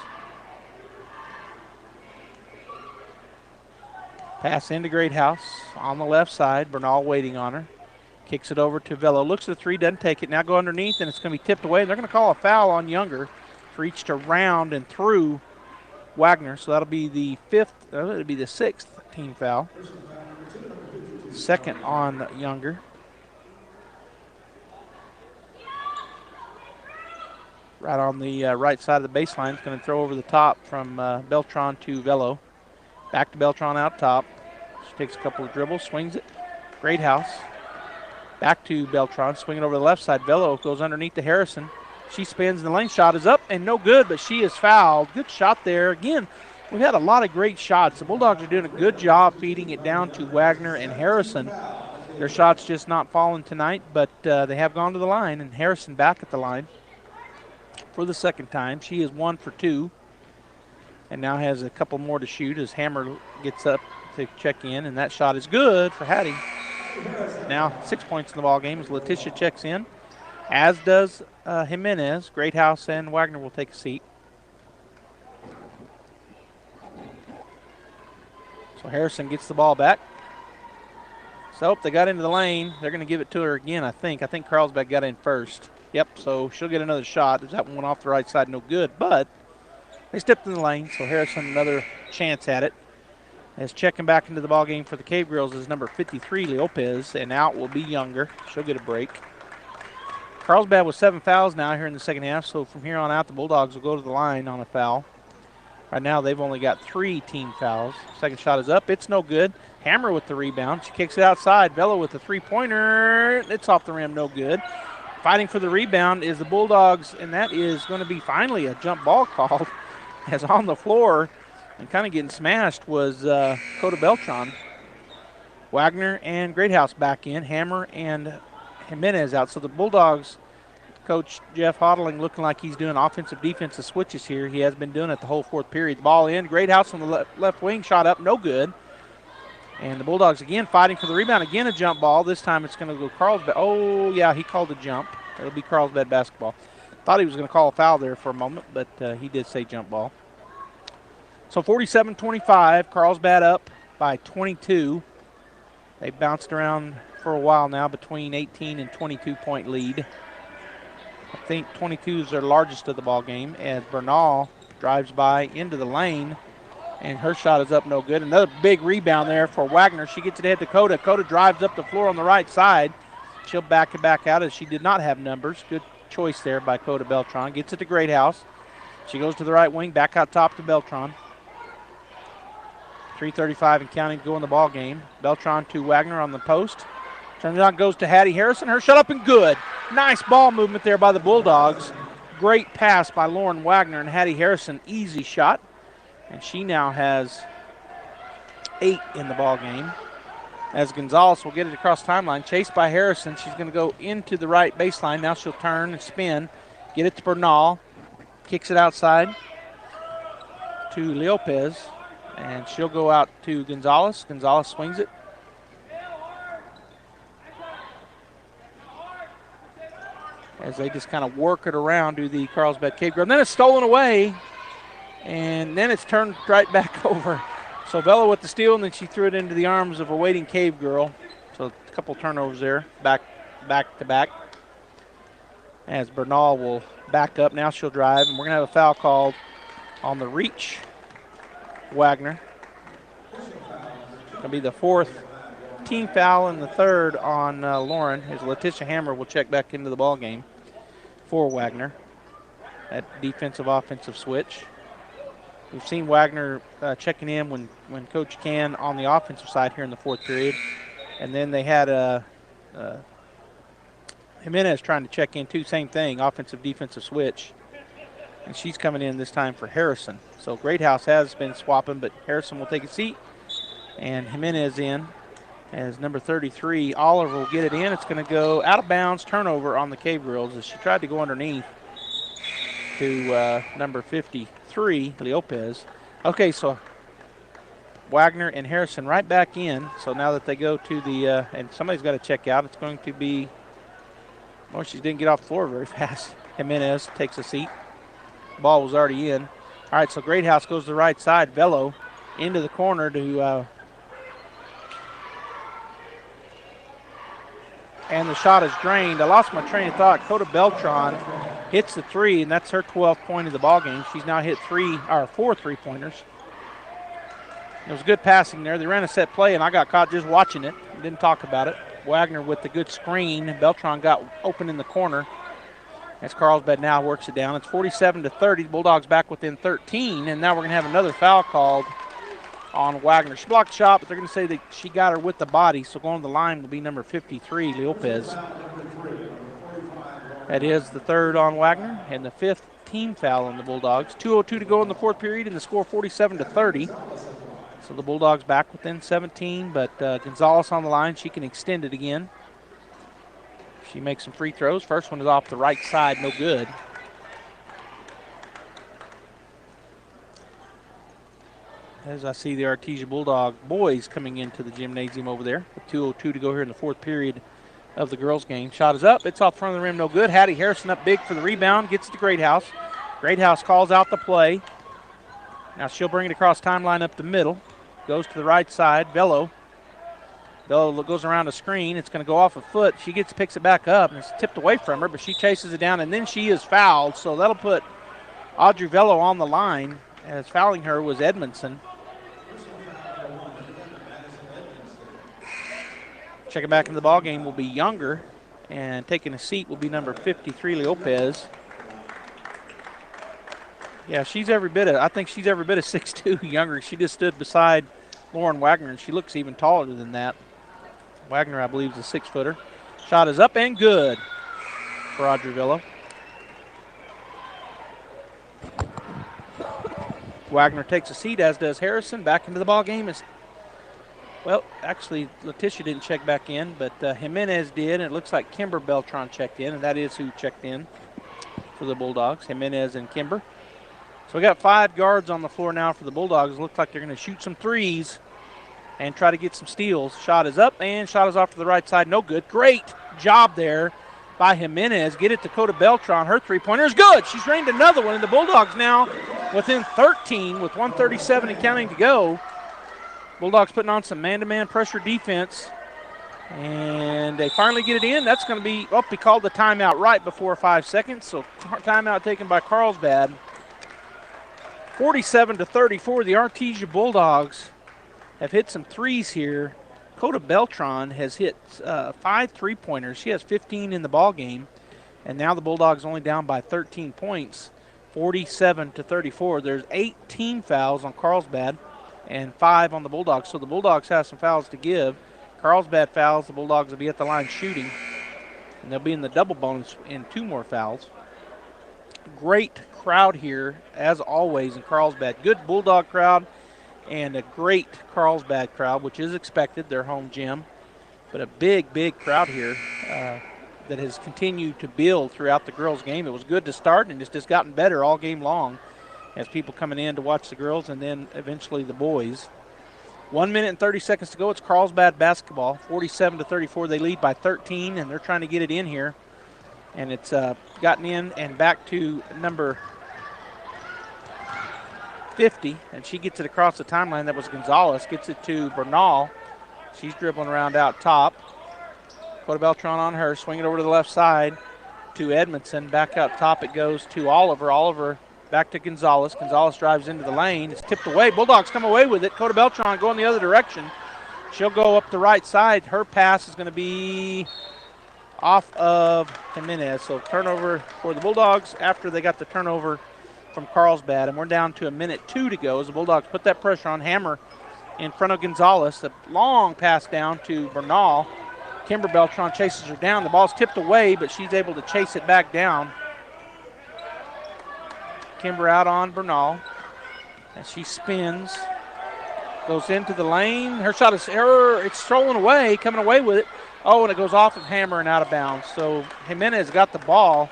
L: Pass into Greathouse on the left side. Bernal waiting on her. Kicks it over to Velo. Looks at the three, doesn't take it. Now go underneath, and it's going to be tipped away. They're going to call a foul on Younger. Reached around and through Wagner, so that'll be the 6th team foul. 2nd on Younger. Right on the right side of the baseline. It's going to throw over the top from Beltran to Velo. Back to Beltran out top. She takes a couple of dribbles, swings it. Greathouse. Back to Beltran, swinging over the left side. Velo goes underneath to Harrison. She spins, and the lane shot is up and no good, but she is fouled. Good shot there. Again, we've had a lot of great shots. The Bulldogs are doing a good job feeding it down to Wagner and Harrison. Their shots just not falling tonight, but they have gone to the line, and Harrison back at the line for the 2nd time. She is 1 for 2. And now has a couple more to shoot as Hammer gets up to check in, and that shot is good for Hattie. Now 6 points in the ball game as Letitia checks in, as does Jimenez. Greathouse and Wagner will take a seat. So Harrison gets the ball back. So they got into the lane. They're going to give it to her again, I think. I think Carlsbad got in first. Yep, so she'll get another shot. There's that one off the right side, no good, but they stepped in the lane, so Harrison another chance at it. As checking back into the ballgame for the Cave Girls is number 53, Lopez, and out will be Younger. She'll get a break. Carlsbad with 7 fouls now here in the second half, so from here on out the Bulldogs will go to the line on a foul. Right now they've only got 3 team fouls. Second shot is up. It's no good. Hammer with the rebound. She kicks it outside. Velo with the three-pointer. It's off the rim, no good. Fighting for the rebound is the Bulldogs, and that is going to be finally a jump ball called. As on the floor and kind of getting smashed was Coda Beltran. Wagner and Greathouse back in. Hammer and Jimenez out. So the Bulldogs, Coach Jeff Hodling looking like he's doing offensive defensive switches here. He has been doing it the whole 4th period. Ball in. Greathouse on the left wing. Shot up. No good. And the Bulldogs again fighting for the rebound. Again a jump ball. This time it's going to go Carlsbad. Oh, yeah, he called a jump. It'll be Carlsbad basketball. Thought he was going to call a foul there for a moment, but he did say jump ball. So 47-25, Carlsbad up by 22. They bounced around for a while now between 18 and 22-point lead. I think 22 is their largest of the ball game as Bernal drives by into the lane, and her shot is up no good. Another big rebound there for Wagner. She gets it ahead to Coda. Coda drives up the floor on the right side. She'll back it back out as she did not have numbers. Good choice there by Coda Beltran. Gets it to Greathouse. She goes to the right wing, back out top to Beltran. 3:35 and counting to go in the ball game. Beltran to Wagner on the post. Turns out goes to Hattie Harrison. Her shot up and good. Nice ball movement there by the Bulldogs. Great pass by Lauren Wagner and Hattie Harrison. Easy shot. And she now has 8 in the ball game. As Gonzalez will get it across the timeline. Chased by Harrison. She's going to go into the right baseline. Now she'll turn and spin. Get it to Bernal. Kicks it outside to Lopez. And she'll go out to Gonzalez. Gonzalez swings it. As they just kind of work it around to the Carlsbad Cave Girl. And then it's stolen away. And then it's turned right back over. So Velo with the steal, and then she threw it into the arms of a waiting Cave Girl. So a couple turnovers there, back to back. As Bernal will back up. Now she'll drive, and we're going to have a foul called on the reach. Wagner. Going to be the 4th team foul and the 3rd on Lauren, as Letitia Hammer will check back into the ball game. for Wagner. That defensive-offensive switch. We've seen Wagner checking in when Coach can on the offensive side here in the fourth period. And then they had Jimenez trying to check in too, same thing, offensive-defensive switch. And she's coming in this time for Harrison. So Greathouse has been swapping, but Harrison will take a seat. And Jimenez in as number 33. Oliver will get it in. It's going to go out of bounds, turnover on the Cave Girls as she tried to go underneath to number 53, Lopez. Okay, so Wagner and Harrison right back in. So now that they go to the, and somebody's got to check out, it's going to be, well, she didn't get off the floor very fast. Jimenez takes a seat. Ball was already in. All right, so Greathouse goes to the right side. Velo into the corner to, and the shot is drained. I lost my train of thought. Coda Beltran hits the three, and that's her 12th point of the ball game. She's now hit 4 3-pointers. It was good passing there. They ran a set play, and I got caught just watching it. Didn't talk about it. Wagner with the good screen. Beltran got open in the corner. As Carlsbad now works it down. It's 47-30. The Bulldogs back within 13, and now we're going to have another foul called on Wagner. She blocked the shot, but they're going to say that she got her with the body, so going to the line will be number 53, Lopez. That is the third on Wagner, and the fifth team foul on the Bulldogs. 2:02 to go in the fourth period, and the score 47-30. So the Bulldogs back within 17, but Gonzalez on the line. She can extend it again. She makes some free throws. First one is off the right side, no good. As I see the Artesia Bulldog boys coming into the gymnasium over there. With 2:02 to go here in the fourth period of the girls' game. Shot is up. It's off front of the rim, no good. Hattie Harrison up big for the rebound. Gets it to Greathouse. Greathouse calls out the play. Now she'll bring it across timeline up the middle. Goes to the right side. Velo goes around a screen. It's going to go off a foot. She picks it back up, and it's tipped away from her, but she chases it down, and then she is fouled. So that'll put Audrey Velo on the line, as fouling her was Edmondson. Checking back into the ball game will be Younger, and taking a seat will be number 53, Lopez. Yeah, I think she's every bit of 6'2", Younger. She just stood beside Lauren Wagner, and she looks even taller than that. Wagner, I believe, is a 6-footer. Shot is up and good for Audrey Velo. Wagner takes a seat, as does Harrison. Back into the ball game is, well, actually, Letitia didn't check back in, but Jimenez did, and it looks like Kimber Beltran checked in, and that is who checked in for the Bulldogs, Jimenez and Kimber. So we got 5 guards on the floor now for the Bulldogs. It looks like they're going to shoot some threes and try to get some steals. Shot is up, and shot is off to the right side. No good. Great job there by Jimenez. Get it to Coda Beltran. Her three-pointer is good. She's drained another one, and the Bulldogs now within 13 with 1:37 and counting to go. Bulldogs putting on some man-to-man pressure defense, and they finally get it in. That's going to be, we called the timeout right before 5 seconds, so timeout taken by Carlsbad. 47-34, the Artesia Bulldogs have hit some threes here. Coda Beltran has hit 5 3-pointers. She has 15 in the ball game, and now the Bulldogs only down by 13 points, 47-34. There's 8 team fouls on Carlsbad and 5 on the Bulldogs, so the Bulldogs have some fouls to give. Carlsbad fouls, the Bulldogs will be at the line shooting, and they'll be in the double bonus in 2 more fouls. Great crowd here, as always, in Carlsbad. Good Bulldog crowd and a great Carlsbad crowd, which is expected, their home gym. But a big, big crowd here that has continued to build throughout the girls' game. It was good to start, and it's just gotten better all game long as people coming in to watch the girls and then eventually the boys. 1 minute and 30 seconds to go. It's Carlsbad basketball, 47-34. They lead by 13, and they're trying to get it in here. And it's gotten in and back to number 50, and she gets it across the timeline. That was Gonzalez. Gets it to Bernal. She's dribbling around out top. Coda Beltran on her. Swing it over to the left side to Edmondson. Back out top it goes to Oliver. Oliver back to Gonzalez. Gonzalez drives into the lane. It's tipped away. Bulldogs come away with it. Coda Beltran going the other direction. She'll go up the right side. Her pass is going to be off of Jimenez. So turnover for the Bulldogs after they got the turnover from Carlsbad. And we're down to 1:02 to go as the Bulldogs put that pressure on. Hammer in front of Gonzalez. The long pass down to Bernal. Kimber Beltran chases her down. The ball's tipped away, but she's able to chase it back down. Kimber out on Bernal as she spins. Goes into the lane. Her shot is it's stolen away, coming away with it. Oh, and it goes off of Hammer and out of bounds. So Jimenez got the ball.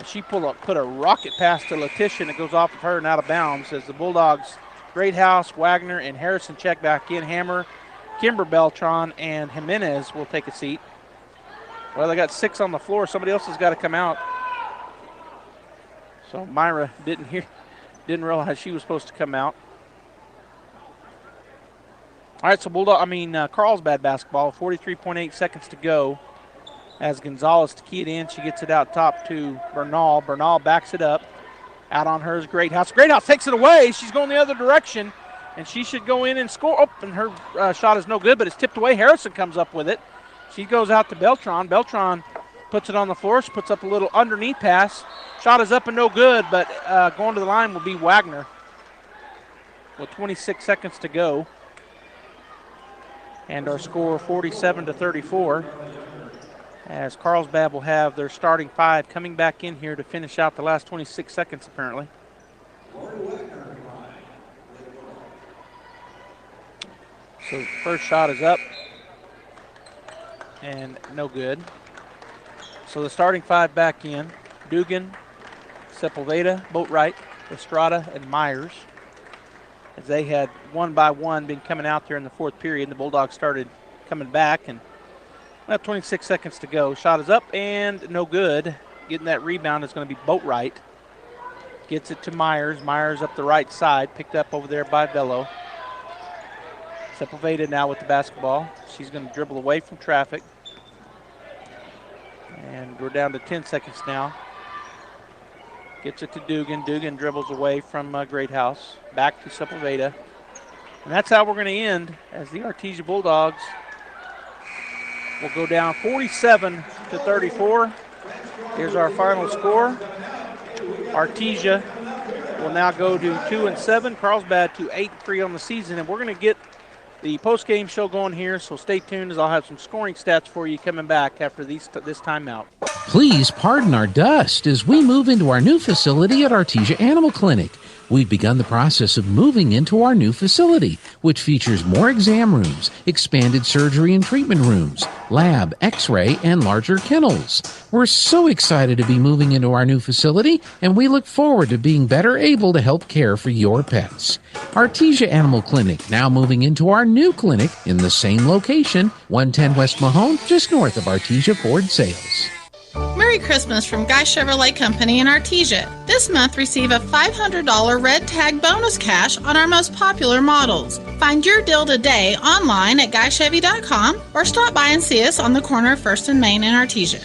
L: She put a rocket pass to Letitia, and it goes off of her and out of bounds as the Bulldogs, Greathouse, Wagner, and Harrison check back in. Hammer, Kimber Beltran, and Jimenez will take a seat. Well, they got 6 on the floor. Somebody else has got to come out. So Myra didn't realize she was supposed to come out. All right, so Carlsbad basketball, 43.8 seconds to go. As Gonzalez to key it in, she gets it out top to Bernal. Bernal backs it up. Out on her is Greathouse. Greathouse takes it away. She's going the other direction, and she should go in and score. Oh, and her shot is no good, but it's tipped away. Harrison comes up with it. She goes out to Beltran. Beltran puts it on the floor. She puts up a little underneath pass. Shot is up and no good, but going to the line will be Wagner with 26 seconds to go. And our score 47-34. As Carlsbad will have their starting 5 coming back in here to finish out the last 26 seconds, apparently. So first shot is up and no good. So the starting 5 back in: Dugan, Sepulveda, Boatwright, Estrada, and Myers. As they had one by one been coming out there in the fourth period, the Bulldogs started coming back, and about 26 seconds to go. Shot is up and no good. Getting that rebound is going to be Boatwright. Gets it to Myers. Myers up the right side, picked up over there by Bello. Sepulveda now with the basketball. She's going to dribble away from traffic. And we're down to 10 seconds now. Gets it to Dugan. Dugan dribbles away from Greathouse. Back to Sepulveda. And that's how we're going to end, as the Artesia Bulldogs will go down 47-34. Here's our final score. Artesia will now go to 2-7. Carlsbad to 8-3 on the season. And we're going to get the post-game show going here, so stay tuned as I'll have some scoring stats for you coming back after this timeout.
A: Please pardon our dust as we move into our new facility at Artesia Animal Clinic. We've begun the process of moving into our new facility, which features more exam rooms, expanded surgery and treatment rooms, lab, x-ray, and larger kennels. We're so excited to be moving into our new facility, and we look forward to being better able to help care for your pets. Artesia Animal Clinic, now moving into our new clinic in the same location, 110 West Mahone, just north of Artesia Ford Sales.
O: Merry Christmas from Guy Chevrolet Company in Artesia. This month, receive a $500 red tag bonus cash on our most popular models. Find your deal today online at guychevy.com or stop by and see us on the corner of 1st and Main in Artesia.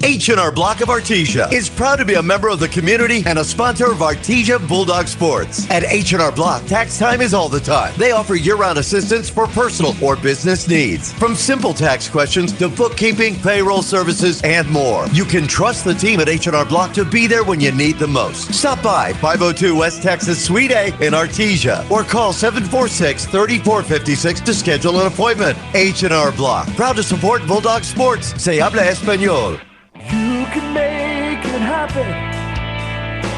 V: H&R Block of Artesia is proud to be a member of the community and a sponsor of Artesia Bulldog Sports. At H&R Block, tax time is all the time. They offer year-round assistance for personal or business needs. From simple tax questions to bookkeeping, payroll services, and more. You can trust the team at H&R Block to be there when you need the most. Stop by 502 West Texas Suite A in Artesia or call 746-3456 to schedule an appointment. H&R Block, proud to support Bulldog Sports. Se habla español.
Q: You can make it happen.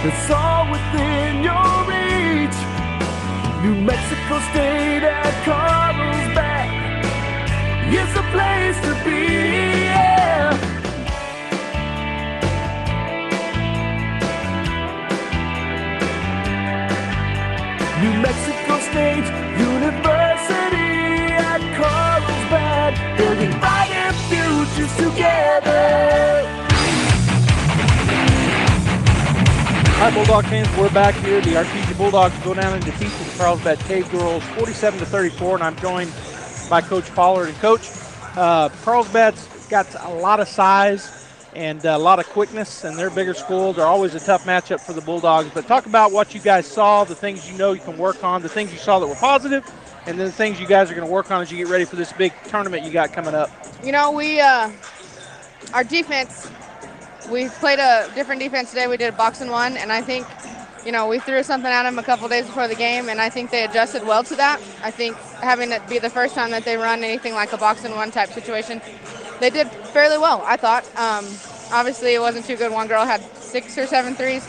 Q: It's all within your reach. New Mexico State at Carlsbad is the place to be. Yeah. New Mexico State University at Carlsbad, building brighter futures together.
L: All right, Bulldog fans, we're back here. The Artesia Bulldogs go down and defeat the Carlsbad Cave Girls 47-34, and I'm joined by Coach Pollard. And Coach, Carlsbad's got a lot of size and a lot of quickness, and they're bigger schools. They're always a tough matchup for the Bulldogs. But talk about what you guys saw, the things you know you can work on, the things you saw that were positive, and then the things you guys are going to work on as you get ready for this big tournament you got coming up.
W: You know,
C: our defense, we played a different defense today. We did a box and one, and I think, we threw something at them a couple days before the game, and I think they adjusted well to that. I think having it be the first time that they run anything like a box and one type situation, they did fairly well, I thought. Obviously, it wasn't too good. One girl had 6 or 7 threes.